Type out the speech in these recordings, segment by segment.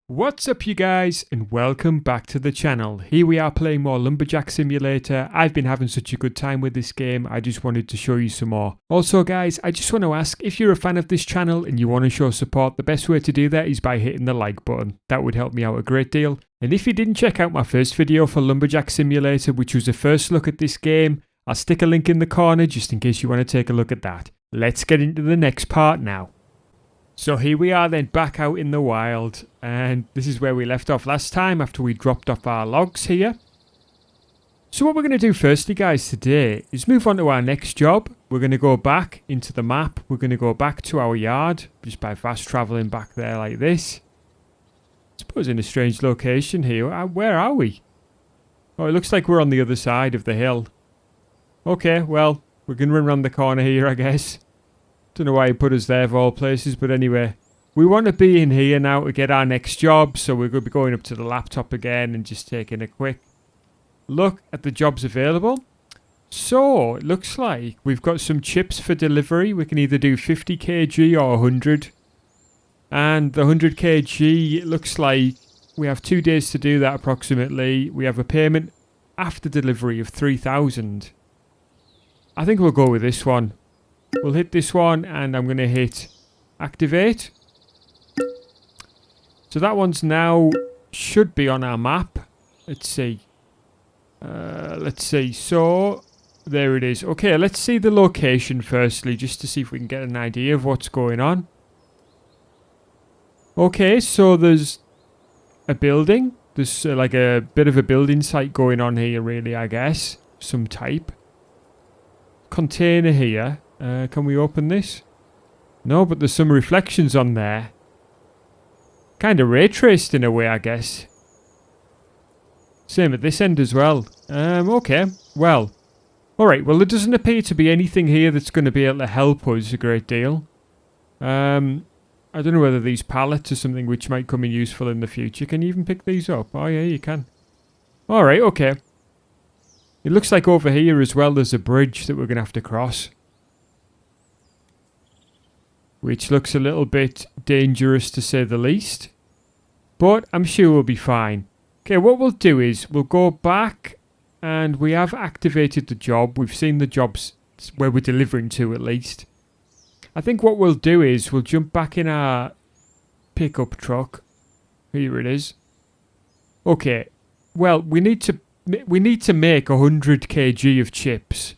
What's up you guys, and welcome back to the channel. Here we are playing more Lumberjack Simulator. I've been having such a good time with this game, I just wanted to show you some more. Also guys, I just want to ask, if you're a fan of this channel and you want to show support, the best way to do that is by hitting the like button. That would help me out a great deal. And if you didn't check out my first video for Lumberjack Simulator, which was a first look at this game, I'll stick a link in the corner just in case you want to take a look at that. Let's get into the next part now. So here we are then, back out in the wild, and this is where we left off last time after we dropped off our logs here. So what we're going to do firstly guys today is move on to our next job. We're going to go back into the map, we're going to go back to our yard just by fast travelling back there like this. I suppose in a strange location here. Where are we? Oh, it looks like we're on the other side of the hill. Okay, well, we're going to run around the corner here I guess. Don't know why he put us there of all places, but anyway. We want to be in here now to get our next job, so we're going to be going up to the laptop again and just taking a quick look at the jobs available. So, it looks like we've got some chips for delivery. We can either do 50 kg or 100. And the 100 kg, it looks like we have 2 days to do that approximately. We have a payment after delivery of 3,000. I think we'll go with this one. We'll hit this one and I'm going to hit activate. So that one's now should be on our map. Let's see. So there it is. Okay, let's see the location firstly just to see if we can get an idea of what's going on. Okay, so there's a building. There's like a bit of a building site going on here really, I guess. Some type. Container here. Can we open this? No, but there's some reflections on there. Kind of ray traced in a way, I guess. Same at this end as well. Okay. Well. Alright, well there doesn't appear to be anything here that's going to be able to help us a great deal. I don't know whether these pallets are something which might come in useful in the future. Can you even pick these up? Oh yeah, you can. Alright, okay. It looks like over here as well there's a bridge that we're going to have to cross. Which looks a little bit dangerous to say the least. But I'm sure we'll be fine. Okay, what we'll do is we'll go back and we have activated the job. We've seen the jobs where we're delivering to at least. I think what we'll do is we'll jump back in our pickup truck. Here it is. Okay, well we need to make 100 kg of chips.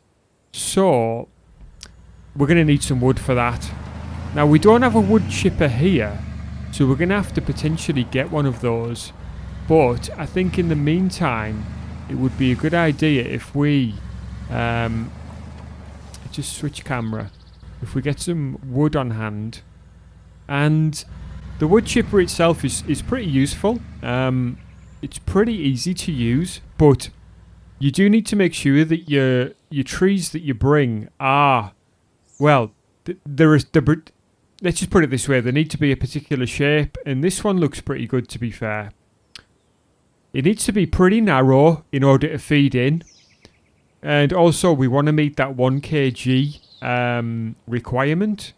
So we're going to need some wood for that. Now, we don't have a wood chipper here, so we're going to have to potentially get one of those. But I think in the meantime, it would be a good idea if we just switch camera. If we get some wood on hand. And the wood chipper itself is pretty useful. It's pretty easy to use, but you do need to make sure that your trees that you bring are, well, let's just put it this way, they need to be a particular shape, and this one looks pretty good to be fair. It needs to be pretty narrow in order to feed in, and also we want to meet that 1 kg requirement.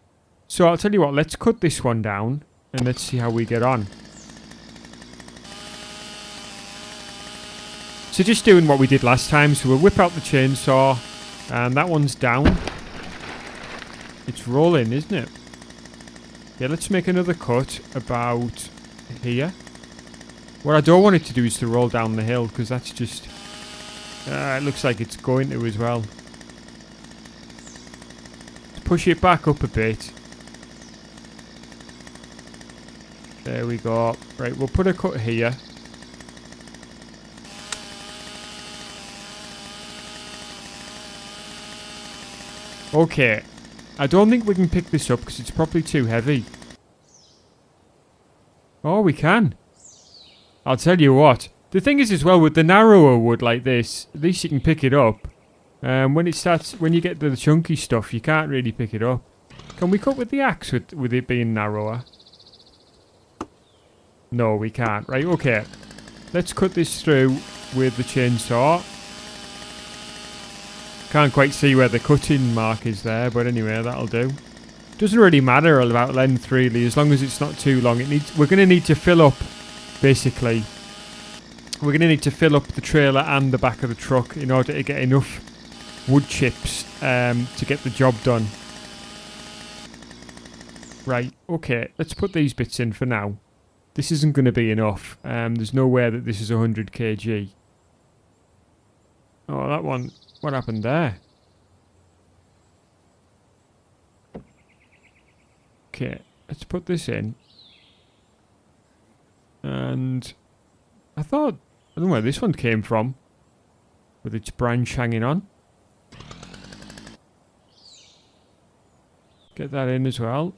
So I'll tell you what, let's cut this one down, and let's see how we get on. So just doing what we did last time, so we'll whip out the chainsaw, and that one's down. It's rolling, isn't it? Yeah, let's make another cut about here. What I don't want it to do is to roll down the hill, because that's just... it looks like it's going to as well. Let's push it back up a bit. There we go. Right, we'll put a cut here. Okay. I don't think we can pick this up because it's probably too heavy. Oh, we can. I'll tell you what. The thing is as well, with the narrower wood like this, at least you can pick it up. When you get to the chunky stuff, you can't really pick it up. Can we cut with the axe with it being narrower? No, we can't. Right, okay. Let's cut this through with the chainsaw. Can't quite see where the cutting mark is there, but anyway, that'll do. Doesn't really matter about length really, as long as it's not too long. We're going to need to fill up basically, we're going to need to fill up the trailer and the back of the truck in order to get enough wood chips to get the job done. Right, okay, let's put these bits in for now. This isn't going to be enough. There's no way that this is 100 kg. Oh, that one, what happened there? Okay, let's put this in. And I don't know where this one came from, with its branch hanging on. Get that in as well.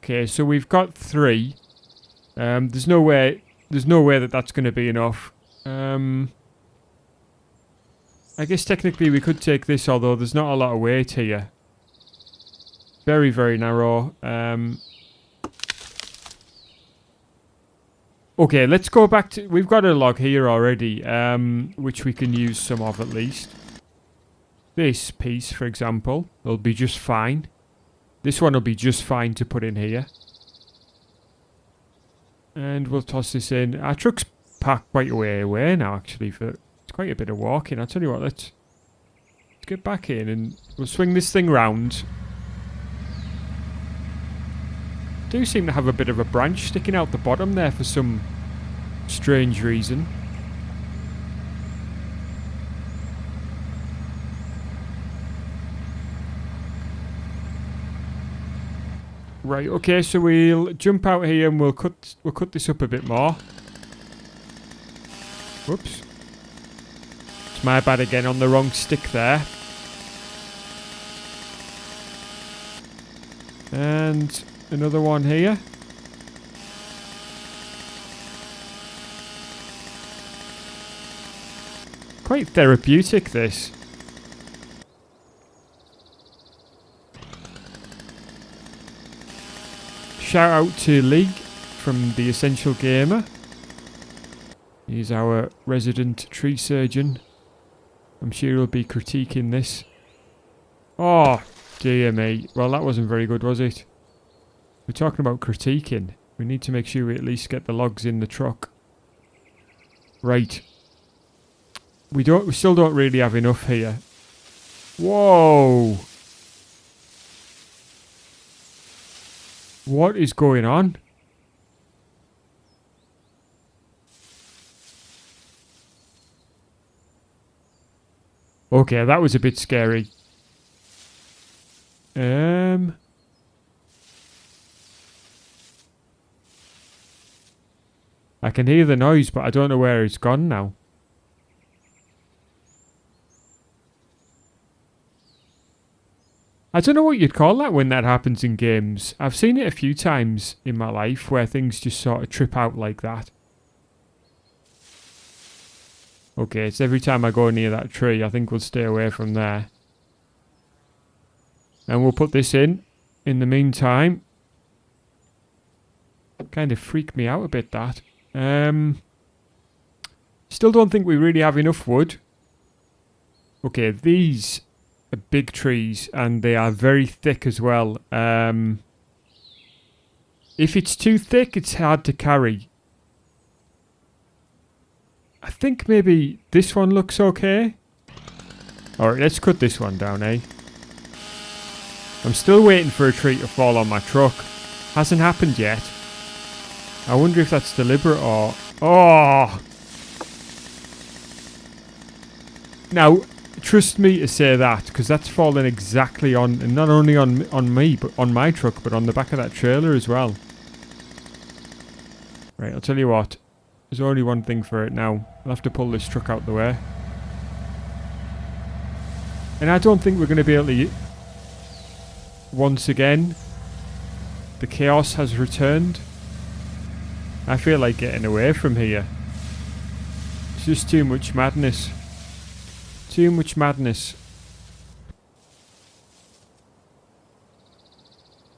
Okay, so we've got 3. There's no way that that's going to be enough. I guess technically we could take this, although there's not a lot of weight here. Very, very narrow. Okay, let's go back to... We've got a log here already, which we can use some of at least. This piece, for example, will be just fine. This one will be just fine to put in here. And we'll toss this in. Our truck's parked quite a way away now, actually. It's quite a bit of walking. I'll tell you what, let's get back in and we'll swing this thing round. Do seem to have a bit of a branch sticking out the bottom there for some strange reason. Right, okay, so we'll jump out here and we'll cut this up a bit more. Whoops. It's my bad again, on the wrong stick there. And another one here. Quite therapeutic, this. Shout out to League from the Essential Gamer. He's our resident tree surgeon. I'm sure he'll be critiquing this. Oh, dear me. Well, that wasn't very good, was it? We're talking about critiquing. We need to make sure we at least get the logs in the truck. Right. We still don't really have enough here. Whoa! What is going on? Okay, that was a bit scary. I can hear the noise, but I don't know where it's gone now. I don't know what you'd call that when that happens in games. I've seen it a few times in my life where things just sort of trip out like that. Okay, it's every time I go near that tree. I think we'll stay away from there. And we'll put this in the meantime. Kind of freaked me out a bit, that. Still don't think we really have enough wood. Okay, these are big trees and they are very thick as well. If it's too thick, it's hard to carry. I think maybe this one looks okay. Alright, let's cut this one down, eh? I'm still waiting for a tree to fall on my truck. Hasn't happened yet. I wonder if that's deliberate or... Oh! Now, trust me to say that, because that's fallen exactly on... And not only on me, but on my truck, but on the back of that trailer as well. Right, I'll tell you what. There's only one thing for it now. I'll have to pull this truck out the way. And I don't think we're going to be able to... Once again, the chaos has returned. I feel like getting away from here. It's just too much madness. Too much madness.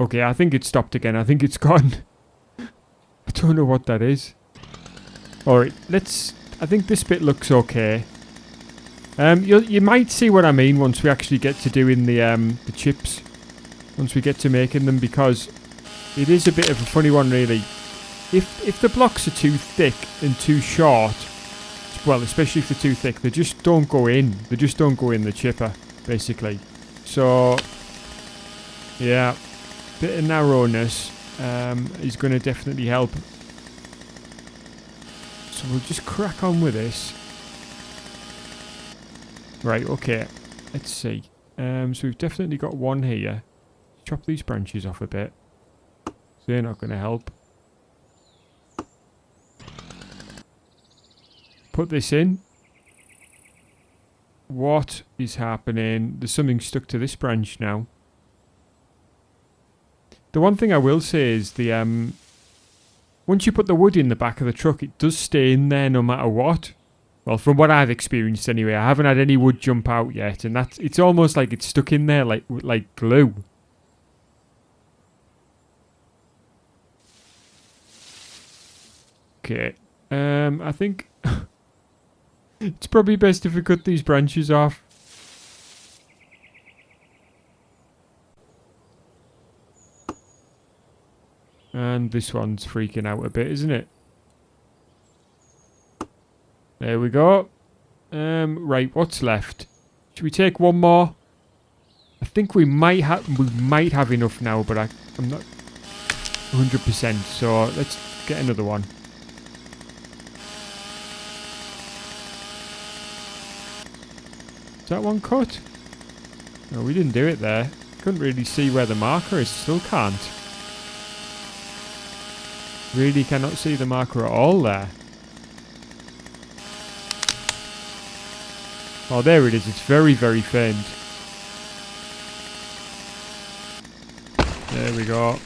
Okay, I think it stopped again. I think it's gone. I don't know what that is. Alright, let's... I think this bit looks okay. You might see what I mean once we actually get to doing the chips. Once we get to making them, because it is a bit of a funny one, really. If the blocks are too thick and too short, well, especially if they're too thick, they just don't go in. They just don't go in the chipper, basically. So, yeah, bit of narrowness is going to definitely help. So we'll just crack on with this. Right, okay. Let's see. So we've definitely got one here. Chop these branches off a bit. So they're not going to help. Put this in. What is happening? There's something stuck to this branch now. The one thing I will say is the once you put the wood in the back of the truck, it does stay in there no matter what. Well, from what I've experienced anyway, I haven't had any wood jump out yet, and it's almost like it's stuck in there like glue. Okay, I think it's probably best if we cut these branches off. And this one's freaking out a bit, isn't it? There we go. Right, what's left? Should we take one more? I think we might have enough now, but I'm not 100%. So let's get another one. Is that one cut? No, we didn't do it there. Couldn't really see where the marker is. Still can't. Really cannot see the marker at all there. Oh, there it is. It's very, very faint. There we go.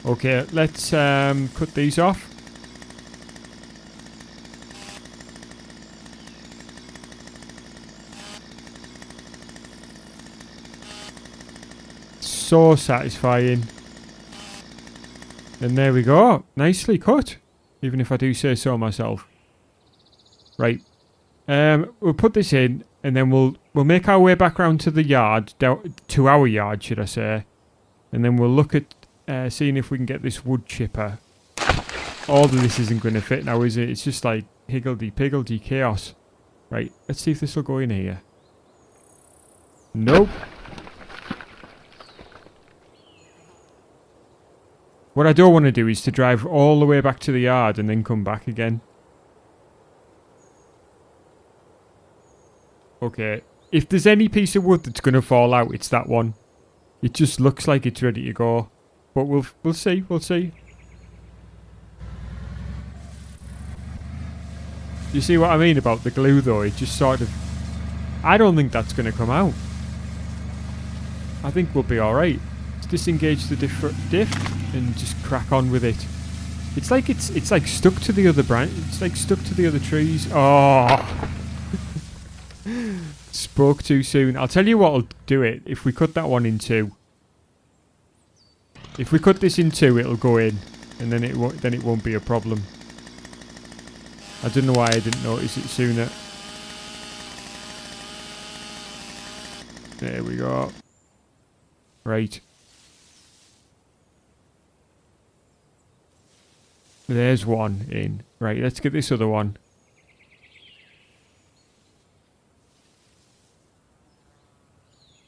Okay, let's cut these off. So satisfying. And there we go. Nicely cut. Even if I do say so myself. Right. We'll put this in, and then we'll make our way back round to the yard, to our yard, should I say, and then we'll look at seeing if we can get this wood chipper. All of this isn't going to fit now, is it? It's just like higgledy-piggledy chaos. Right, let's see if this will go in here. Nope. What I don't want to do is to drive all the way back to the yard and then come back again. Okay, if there's any piece of wood that's going to fall out, it's that one. It just looks like it's ready to go. But we'll see, we'll see. You see what I mean about the glue though? It just sort of... I don't think that's going to come out. I think we'll be alright. Let's disengage the diff and just crack on with it. It's like stuck to the other branch. It's like stuck to the other trees. Oh! Spoke too soon. I'll tell you what'll do it. If we cut that one in two. If we cut this in two, it'll go in, and then it won't be a problem. I don't know why I didn't notice it sooner. There we go. Right. There's one in. Right, let's get this other one.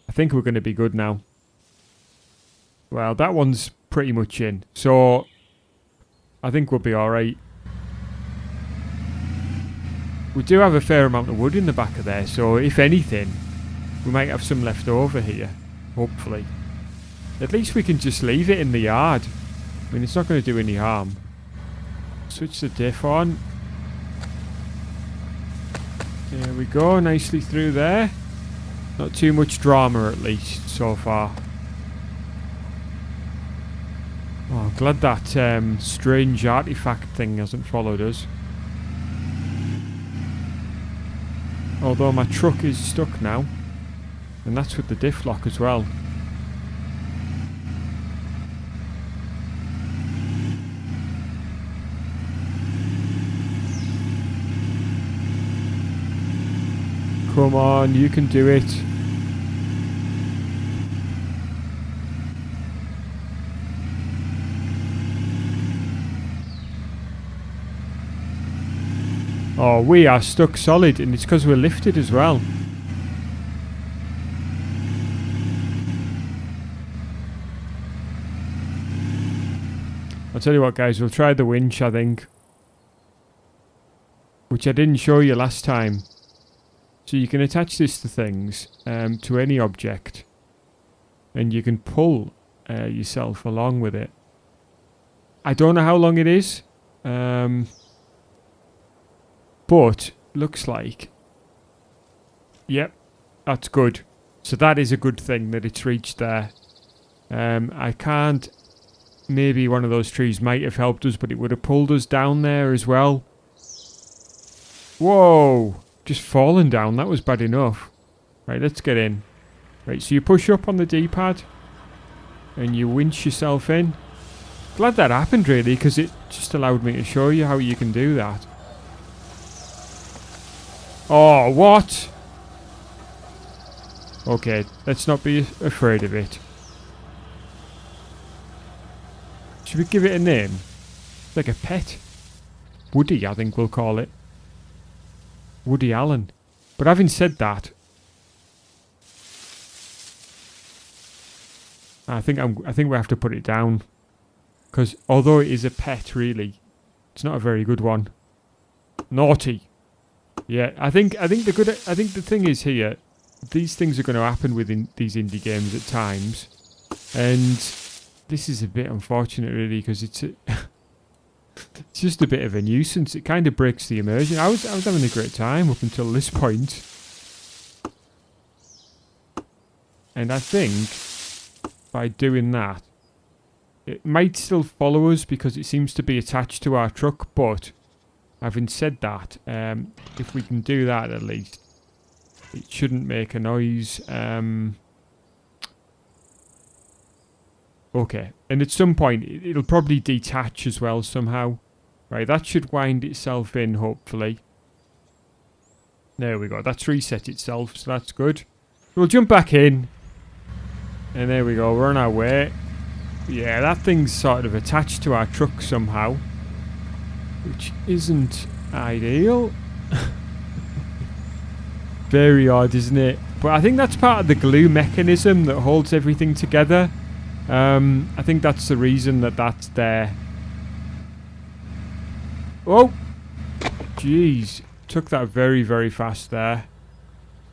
I think we're going to be good now. Well, that one's pretty much in. So, I think we'll be alright. We do have a fair amount of wood in the back of there. So, if anything, we might have some left over here. Hopefully. At least we can just leave it in the yard. I mean, it's not going to do any harm. Switch the diff on. There we go. Nicely through there. Not too much drama, at least, so far. Oh, I'm glad that strange artifact thing hasn't followed us. Although my truck is stuck now. And that's with the diff lock as well. Come on, you can do it. Oh, we are stuck solid, and it's because we're lifted as well. I'll tell you what, guys, we'll try the winch, I think. Which I didn't show you last time. So you can attach this to things, to any object. And you can pull yourself along with it. I don't know how long it is. But, looks like... Yep, that's good. So that is a good thing that it's reached there. I can't... Maybe one of those trees might have helped us, but it would have pulled us down there as well. Whoa! Just fallen down, that was bad enough. Right, let's get in. Right, so you push up on the D-pad. And you winch yourself in. Glad that happened, really, because it just allowed me to show you how you can do that. Oh, what? Okay, let's not be afraid of it. Should we give it a name? Like a pet? Woody, I think we'll call it. Woody Allen. But having said that, I think we have to put it down, because although it is a pet, really, it's not a very good one. Naughty. Yeah, I think the thing is here, these things are going to happen within these indie games at times, and this is a bit unfortunate, really, because it's just a bit of a nuisance. It kind of breaks the immersion. I was having a great time up until this point, and I think by doing that, it might still follow us because it seems to be attached to our truck, but having said that, if we can do that at least, it shouldn't make a noise. Okay, and at some point it'll probably detach as well somehow. Right, that should wind itself in, hopefully. There we go, that's reset itself, so that's good. We'll jump back in. And there we go, we're on our way. Yeah, that thing's sort of attached to our truck somehow, which isn't ideal. Very odd, isn't it? But I think that's part of the glue mechanism that holds everything together. I think that's the reason that that's there. Oh! Jeez. Took that very, very fast there.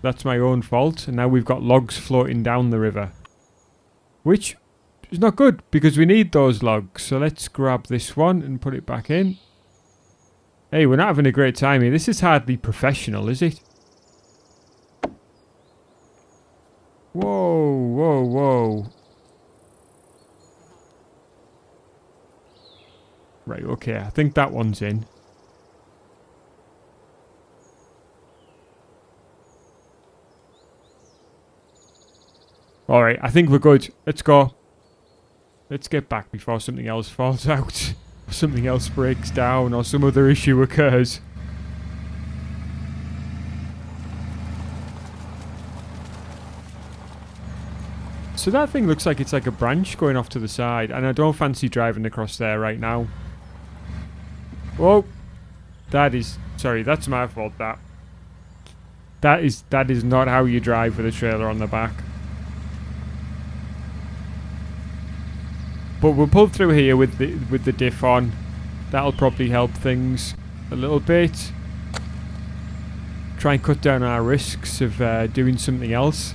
That's my own fault. And now we've got logs floating down the river. Which is not good, because we need those logs. So let's grab this one and put it back in. Hey, we're not having a great time here. This is hardly professional, is it? Whoa, whoa, whoa. Right, okay. I think that one's in. Alright, I think we're good. Let's go. Let's get back before something else falls out. Or something else breaks down, or some other issue occurs. So that thing looks like it's like a branch going off to the side, and I don't fancy driving across there right now. Whoa! Sorry, that's my fault, that is not how you drive with a trailer on the back. But we'll pull through here with the diff on. That'll probably help things a little bit. Try and cut down our risks of doing something else.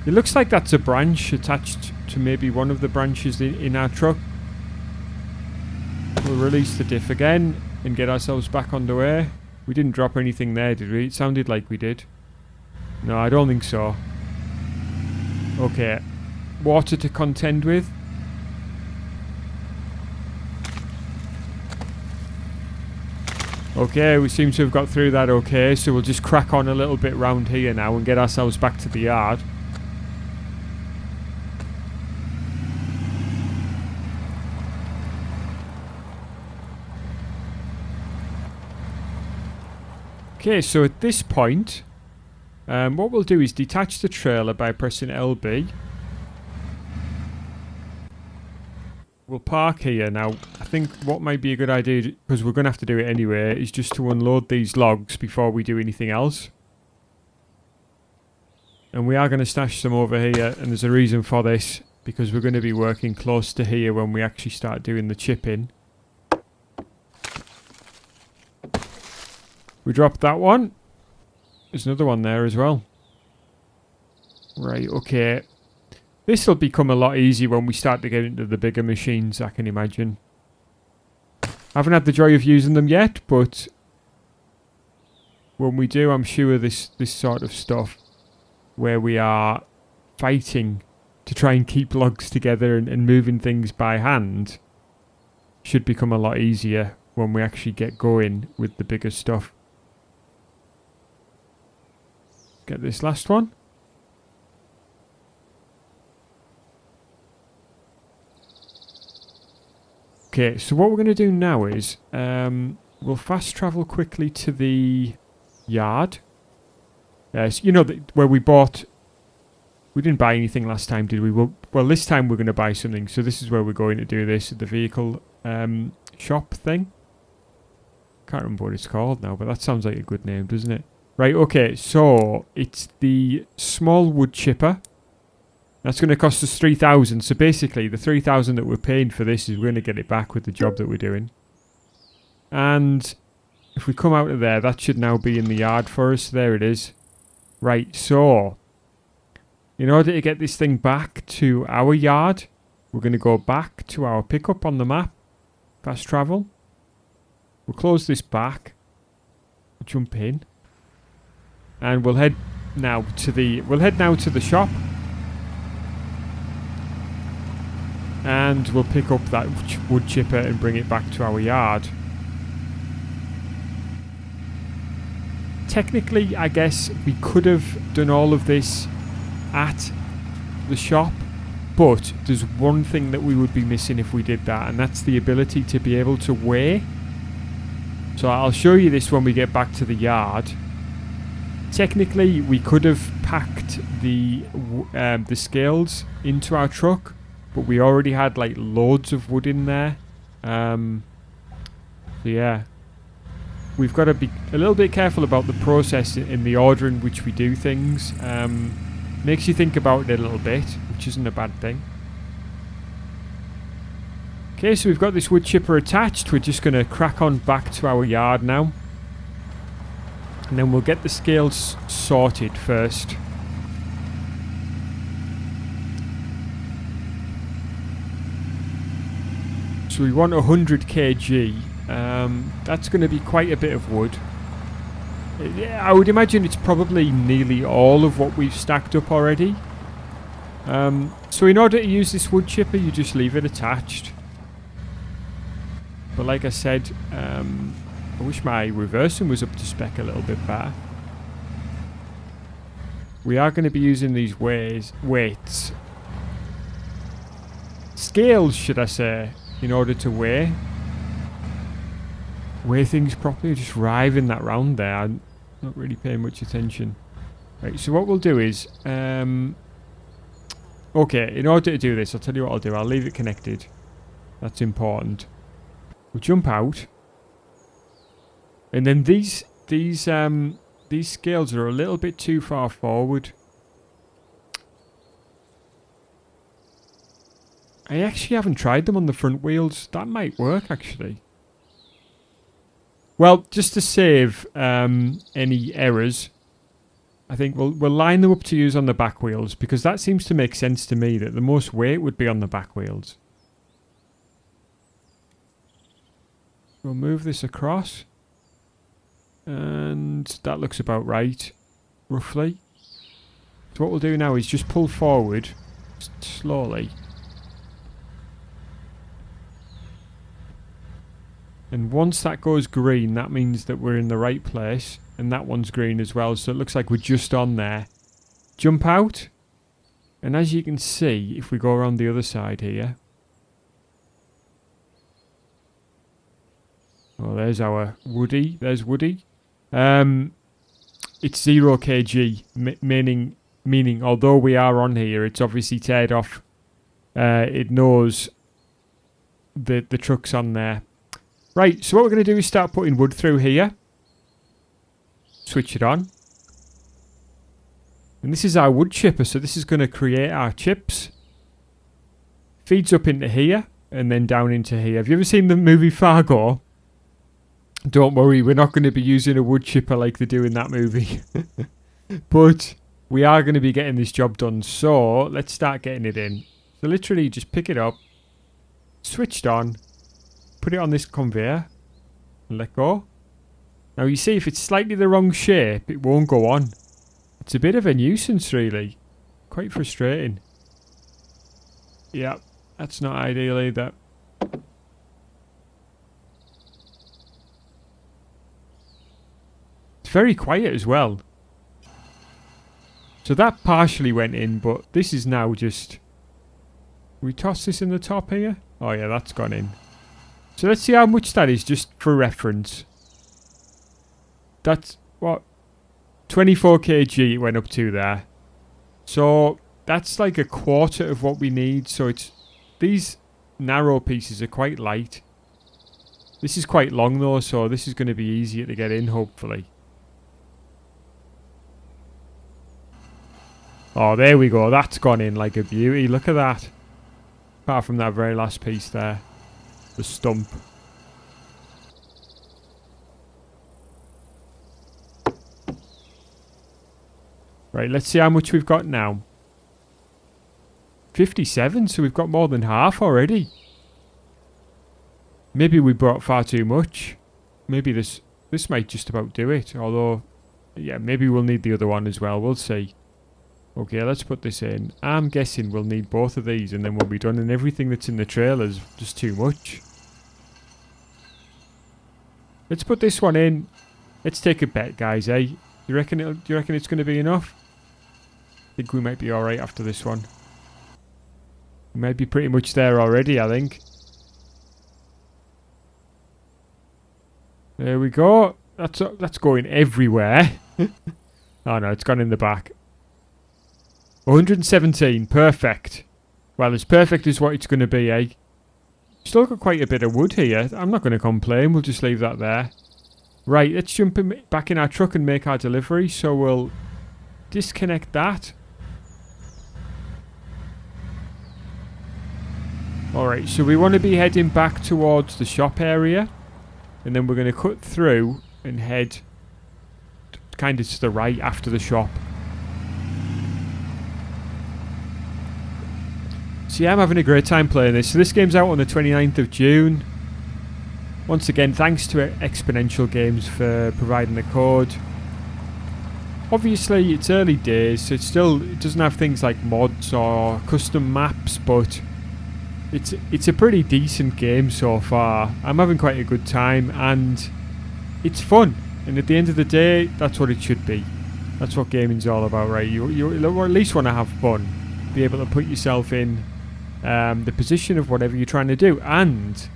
It looks like that's a branch attached to maybe one of the branches in our truck. We'll release the diff again and get ourselves back on the way. We didn't drop anything there, did we? It sounded like we did. No, I don't think so. Okay. Water to contend with. Okay, we seem to have got through that okay, so we'll just crack on a little bit round here now and get ourselves back to the yard. Okay, so at this point, what we'll do is detach the trailer by pressing LB. We'll park here now. I think what might be a good idea, because we're going to have to do it anyway, is just to unload these logs before we do anything else. And we are going to stash some over here, and there's a reason for this, because we're going to be working close to here when we actually start doing the chipping. We dropped that one. There's another one there as well. Right, okay. This will become a lot easier when we start to get into the bigger machines, I can imagine. I haven't had the joy of using them yet, but when we do, I'm sure this sort of stuff where we are fighting to try and keep logs together and moving things by hand should become a lot easier when we actually get going with the bigger stuff. Get this last one. Okay, so what we're going to do now is we'll fast travel quickly to the yard. So you know, where we bought... We didn't buy anything last time, did we? Well, this time we're going to buy something. So this is where we're going to do this, at the vehicle shop thing. Can't remember what it's called now, but that sounds like a good name, doesn't it? Right, okay, so it's the small wood chipper. That's going to cost us 3,000. So basically, the 3,000 that we're paying for this is we're going to get it back with the job that we're doing. And if we come out of there, that should now be in the yard for us. There it is. Right, so in order to get this thing back to our yard, we're going to go back to our pickup on the map. Fast travel. We'll close this back. We'll jump in. And we'll head now to the shop. And we'll pick up that wood chipper and bring it back to our yard. Technically, I guess we could have done all of this at the shop, but there's one thing that we would be missing if we did that, and that's the ability to be able to weigh. So I'll show you this when we get back to the yard. Technically, we could have packed the scales into our truck, but we already had like loads of wood in there. So yeah, we've got to be a little bit careful about the process in the order in which we do things. Makes you think about it a little bit, which isn't a bad thing. Okay, so we've got this wood chipper attached. We're just going to crack on back to our yard now. And then we'll get the scales sorted first. So we want 100 kg. That's going to be quite a bit of wood. I would imagine it's probably nearly all of what we've stacked up already. So in order to use this wood chipper, you just leave it attached. But like I said, I wish my reversing was up to spec a little bit better. We are going to be using these weights. Scales, should I say, in order to weigh things properly. Just driving that round there. I'm not really paying much attention. Right, so what we'll do is... okay, in order to do this, I'll tell you what I'll do. I'll leave it connected. That's important. We'll jump out. And then these scales are a little bit too far forward. I actually haven't tried them on the front wheels. That might work, actually. Well, just to save any errors, I think we'll line them up to use on the back wheels, because that seems to make sense to me that the most weight would be on the back wheels. We'll move this across. And that looks about right, roughly. So what we'll do now is just pull forward slowly. And once that goes green, that means that we're in the right place. And that one's green as well, so it looks like we're just on there. Jump out. And as you can see, if we go around the other side here. Oh, there's our Woody. There's Woody. It's 0 kg, meaning although we are on here, it's obviously teared off. It knows the trucks on there. Right, so what we're going to do is start putting wood through here. Switch it on. And this is our wood chipper, so this is going to create our chips. Feeds up into here and then down into here. Have you ever seen the movie Fargo? Don't worry, we're not going to be using a wood chipper like they do in that movie. But we are going to be getting this job done, so let's start getting it in. So literally just pick it up, switched on, put it on this conveyor, and let go. Now you see, if it's slightly the wrong shape, it won't go on. It's a bit of a nuisance, really. Quite frustrating. Yeah, that's not ideal either. It's very quiet as well. So that partially went in, but this is now just... We toss this in the top here? Oh yeah, that's gone in. So let's see how much that is, just for reference. That's, what? 24 kg it went up to there. So that's like a quarter of what we need. So it's... These narrow pieces are quite light. This is quite long though, so this is going to be easier to get in, hopefully. Oh, there we go. That's gone in like a beauty. Look at that. Apart from that very last piece there. The stump. Right, let's see how much we've got now. 57, so we've got more than half already. Maybe we brought far too much. Maybe this might just about do it. Although, yeah, maybe we'll need the other one as well. We'll see. Okay, let's put this in. I'm guessing we'll need both of these and then we'll be done. And everything that's in the trailer's just too much. Let's put this one in. Let's take a bet, guys, eh? Do you reckon it's going to be enough? I think we might be alright after this one. We might be pretty much there already, I think. There we go. That's going everywhere. Oh no, it's gone in the back. 117, perfect. Well, as perfect as what it's going to be, eh? Still got quite a bit of wood here. I'm not going to complain, we'll just leave that there. Right, let's jump back in our truck and make our delivery. So we'll disconnect that. Alright, so we want to be heading back towards the shop area. And then we're going to cut through and head kind of to the right after the shop. So yeah, I'm having a great time playing this. So this game's out on the 29th of June. Once again, thanks to Exponential Games for providing the code. Obviously, it's early days, so it doesn't have things like mods or custom maps, but it's a pretty decent game so far. I'm having quite a good time, and it's fun. And at the end of the day, that's what it should be. That's what gaming's all about, right? You at least want to have fun. Be able to put yourself in the position of whatever you're trying to do. And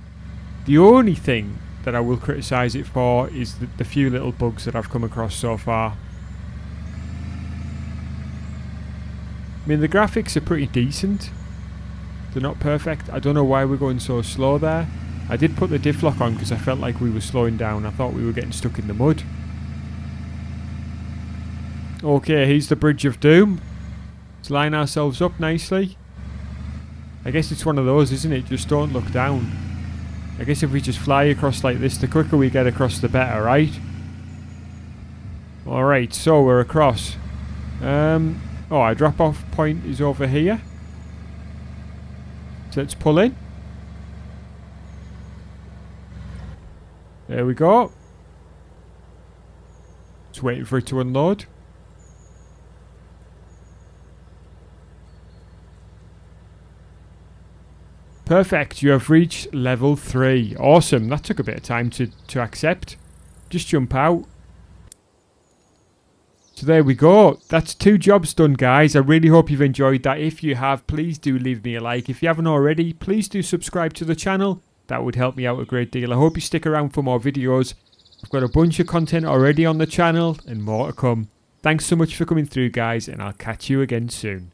the only thing that I will criticise it for is the few little bugs that I've come across so far. I mean, the graphics are pretty decent. They're not perfect. I don't know why we're going so slow there. I did put the diff lock on because I felt like we were slowing down. I thought we were getting stuck in the mud. Okay, here's the Bridge of Doom. Let's line ourselves up nicely. I guess it's one of those, isn't it? Just don't look down. I guess if we just fly across like this, the quicker we get across, the better, right? Alright, so we're across. Oh, our drop-off point is over here. So let's pull in. There we go. Just waiting for it to unload. Perfect, you have reached level 3. Awesome, that took a bit of time to accept. Just jump out. So there we go. That's 2 jobs done, guys. I really hope you've enjoyed that. If you have, please do leave me a like. If you haven't already, please do subscribe to the channel. That would help me out a great deal. I hope you stick around for more videos. I've got a bunch of content already on the channel and more to come. Thanks so much for coming through, guys, and I'll catch you again soon.